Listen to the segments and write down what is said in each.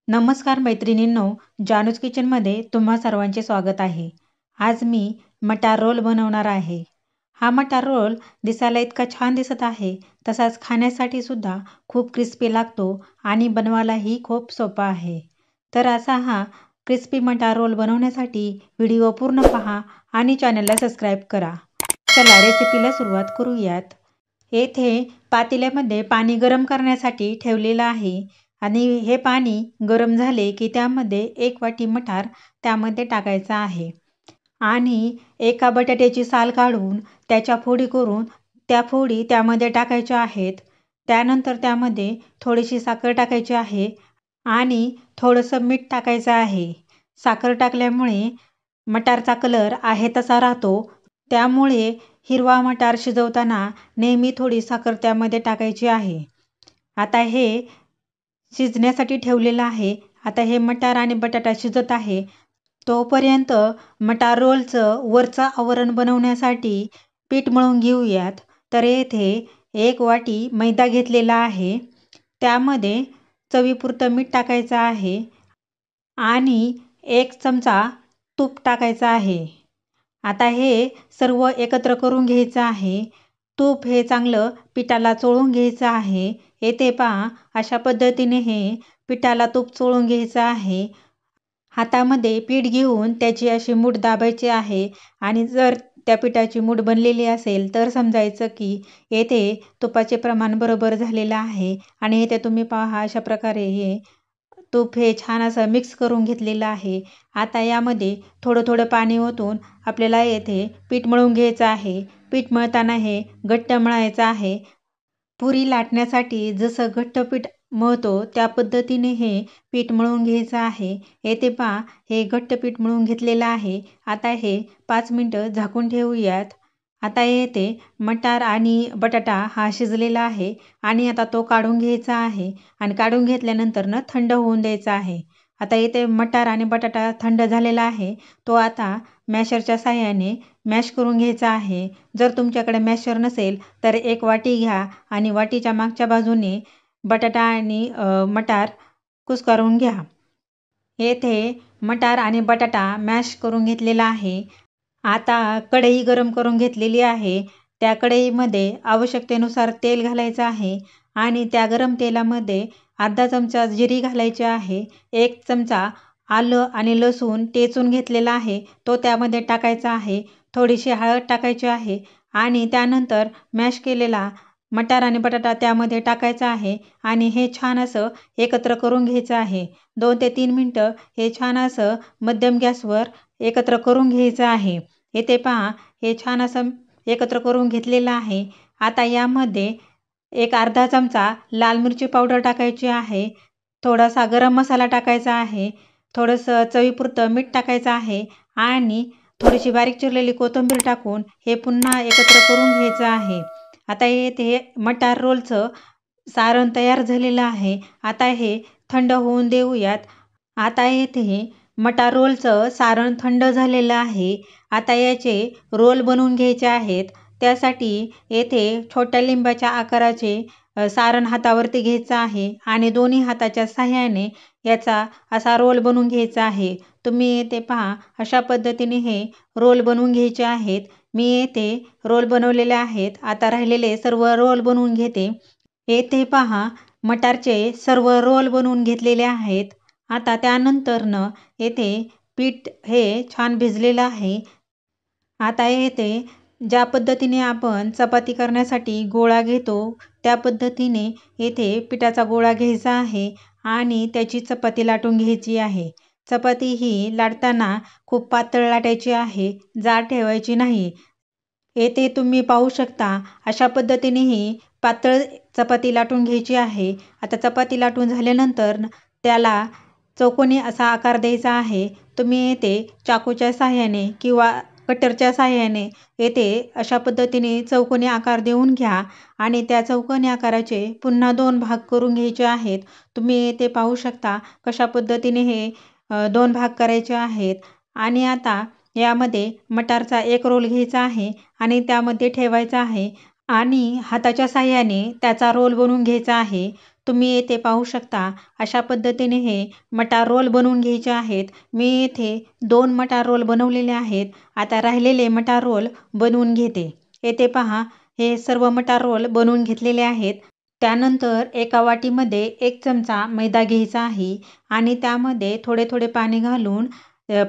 नमस्कार मैत्रिणींनो, जानूज किचनमध्ये तुम्हा सर्वांचे स्वागत आहे. आज मी मटार रोल बनवणार आहे. हा मटार रोल दिसायला इतका छान दिसत आहे, तसाच खाण्यासाठी सुद्धा खूप क्रिस्पी लागतो आणि बनवायलाही खूप सोपा आहे. तर असा हा क्रिस्पी मटार रोल बनवण्यासाठी व्हिडिओ पूर्ण पहा आणि चॅनलला सबस्क्राईब करा. चला रेसिपीला सुरुवात करूयात. येथे पातेल्यामध्ये पाणी गरम करण्यासाठी ठेवलेलं आहे आणि हे पाणी गरम झाले की त्यामध्ये 1 वाटी मटार त्यामध्ये टाकायचा आहे आणि एका बटाट्याची साल काढून त्याच्या फोडी करून त्या फोडी त्यामध्ये टाकायच्या आहेत. त्यानंतर त्यामध्ये थोडीशी साखर टाकायची आहे आणि थोडंसं मीठ टाकायचं आहे. साखर टाकल्यामुळे मटारचा कलर आहे तसा राहतो, त्यामुळे हिरवा मटार शिजवताना नेहमी थोडी साखर त्यामध्ये टाकायची आहे. आता हे शिजण्यासाठी ठेवलेलं आहे. आता हे मटार आणि बटाटा शिजत आहे. तोपर्यंत मटार रोलचं वरचं आवरण बनवण्यासाठी पीठ मळून घेऊयात. तर येथे 1 वाटी मैदा घेतलेला आहे. त्यामध्ये चवीपुरतं मीठ टाकायचं आहे आणि 1 चमचा तूप टाकायचं आहे. आता हे सर्व एकत्र करून घ्यायचं आहे. तूप हे चांगलं पिठाला चोळून घ्यायचं आहे. येथे पहा अशा पद्धतीने हे पिठाला तूप चोळून घ्यायचं आहे. हातामध्ये पीठ घेऊन त्याची अशी मूठ दाबायची आहे आणि जर त्या पिठाची मूठ बनलेली असेल तर समजायचं की येथे तुपाचे प्रमाण बरोबर झालेलं आहे आणि येथे तुम्ही पहा अशा प्रकारे हे तूप हे छान असं मिक्स करून घेतलेलं आहे. आता यामध्ये थोडं थोडं पाणी ओतून आपल्याला येथे पीठ मळून घ्यायचं आहे. पीठ मळताना हे घट्ट मळायचं आहे. पुरी लाटण्यासाठी जसं घट्ट पीठ मळतो त्या पद्धतीने हे पीठ मळून घ्यायचं आहे. येथे पहा हे घट्ट पीठ मळून घेतलेलं आहे. आता हे 5 मिनिटं झाकून ठेवूयात. आता येथे मटार आणि बटाटा हा शिजलेला आहे आणि आता तो काढून घ्यायचा आहे आणि काढून घेतल्यानंतर थंड होऊन द्यायचा आहे. आता इथे मटार आणि बटाटा थंड झालेला आहे. तो आता मॅशरच्या साहाय्याने मॅश करून घ्यायचा आहे. जर तुमच्याकडे मॅशर नसेल तर 1 वाटी घ्या आणि वाटीच्या मागच्या बाजूने बटाटा आणि मटार कुस्करून घ्या. येथे मटार आणि बटाटा मॅश करून घेतलेला आहे. आता कढई गरम करून घेतलेली आहे. त्या कढईमध्ये आवश्यकतेनुसार तेल घालायचं आहे आणि त्या गरम तेलामध्ये अर्धा चमचा जिरी घालायची आहे. 1 चमचा आलं आणि लसूण टेचून घेतलेला आहे तो त्यामध्ये टाकायचा आहे. थोडीशी हळद टाकायची आहे आणि त्यानंतर मॅश केलेला मटार आणि बटाटा त्यामध्ये टाकायचा आहे आणि हे छान असं एकत्र करून घ्यायचं आहे. 2 ते 3 मिनिटं हे छान असं मध्यम गॅसवर एकत्र करून घ्यायचं आहे. येथे पहा हे छान असं एकत्र करून घेतलेलं आहे. आता यामध्ये एक अर्धा चमचा लाल मिरची पावडर टाकायची आहे. थोडासा गरम मसाला टाकायचा आहे. थोडंसं चवीपुरतं मीठ टाकायचं आहे आणि थोडीशी बारीक चिरलेली कोथिंबीर टाकून हे पुन्हा एकत्र करून घ्यायचं आहे. आता येथे मटार रोलचं सारण तयार झालेलं आहे. आता हे थंड होऊन देऊयात. आता येथे मटार रोलचं सारण थंड झालेलं आहे. आता याचे रोल बनवून घ्यायचे आहेत. त्यासाठी येथे छोट्या लिंबाच्या आकाराचे सारण हातावरती घ्यायचं आहे आणि दोन्ही हाताच्या साहाय्याने याचा असा रोल बनवून घ्यायचा आहे. तुम्ही येथे पहा अशा पद्धतीने हे रोल बनवून घ्यायचे आहेत. मी येथे रोल बनवलेले आहेत. आता राहिलेले सर्व रोल बनवून घेते. येथे पहा मटारचे सर्व रोल बनवून घेतलेले आहेत. आता त्यानंतरनं येथे पीठ हे छान भिजलेलं आहे. आता येथे ज्या पद्धतीने आपण चपाती करण्यासाठी गोळा घेतो त्या पद्धतीने येथे पिठाचा गोळा घ्यायचा आहे आणि त्याची चपाती लाटून घ्यायची आहे. चपाती ही लाटताना खूप पातळ लाटायची आहे, जाड ठेवायची नाही. येथे तुम्ही पाहू शकता अशा पद्धतीने ही पातळ चपाती लाटून घ्यायची आहे. आता चपाती लाटून झाल्यानंतर त्याला चौकोनी असा आकार द्यायचा आहे. तुम्ही येथे चाकूच्या साहाय्याने किंवा कटरच्या साहाय्याने येथे अशा पद्धतीने चौकोनी आकार देऊन घ्या आणि त्या चौकोनी आकाराचे पुन्हा 2 भाग करून घ्यायचे आहेत. तुम्ही येथे पाहू शकता कशा पद्धतीने हे 2 भाग करायचे आहेत आणि आता यामध्ये मटारचा 1 रोल घ्यायचा आहे आणि त्यामध्ये ठेवायचा आहे आणि हाताच्या साहाय्याने त्याचा रोल बनवून घ्यायचा आहे. तुम्ही येथे पाहू शकता अशा पद्धतीने हे मटार रोल बनवून घ्यायचे आहेत। मी येथे 2 मटार रोल बनवलेले आहेत। आता राहिलेले मटार रोल बनवून घेते। येथे पहा हे सर्व मटार रोल बनवून घेतलेले आहेत। त्यानंतर एका वाटीमध्ये 1 चमचा मैदा घ्यायचा आहे आणि त्यामध्ये थोडे पाणी घालून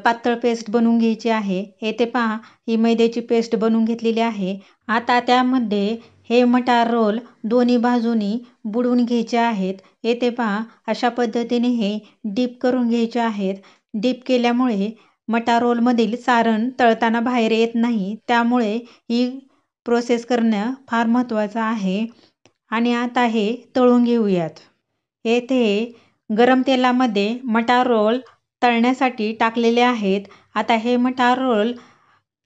पातळ पेस्ट बनवून घ्यायची आहे। येथे पहा ही मैद्याची पेस्ट बनवून घेतलेली आहे। आता त्यामध्ये हे मटार रोल दोन्ही बाजूनी बुडवून घ्यायचे आहेत। येथे पहा अशा पद्धतीने हे डीप करून घ्यायचे आहेत। डीप केल्यामुळे मटार रोलमधील सारण तळताना बाहेर येत नाही, त्यामुळे ही प्रोसेस करणं फार महत्त्वाचं आहे। आणि आता हे तळून घेऊयात। येथे गरम तेलामध्ये मटार रोल तळण्यासाठी टाकलेले आहेत। आता हे मटार रोल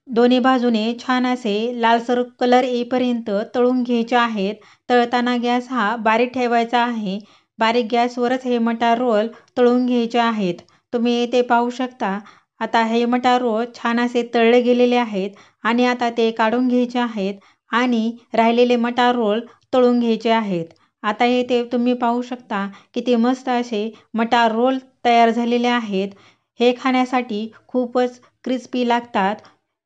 दोन्ही बाजूने छान असे लालसर कलर येईपर्यंत तळून घ्यायचे आहेत। तळताना गॅस हा बारीक ठेवायचा आहे। बारीक गॅसवरच हे मटार रोल तळून घ्यायचे आहेत। तुम्ही येथे पाहू शकता आता हे मटार रोल छान असे तळले गेलेले आहेत आणि आता ते काढून घ्यायचे आहेत आणि राहिलेले मटार रोल तळून घ्यायचे आहेत। आता येथे तुम्ही पाहू शकता किती मस्त असे मटार रोल तयार झालेले आहेत। हे खाण्यासाठी खूपच क्रिस्पी लागतात।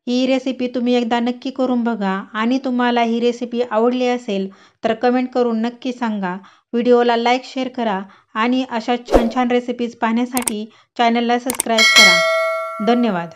ही रेसिपी तुम्ही एकदा नक्की करून बघा आणि तुम्हाला ही रेसिपी आवडली असेल तर कमेंट करून नक्की सांगा। व्हिडिओला लाईक शेअर करा आणि अशा छान रेसिपीज पाहण्यासाठी चॅनलला सबस्क्राईब करा। धन्यवाद।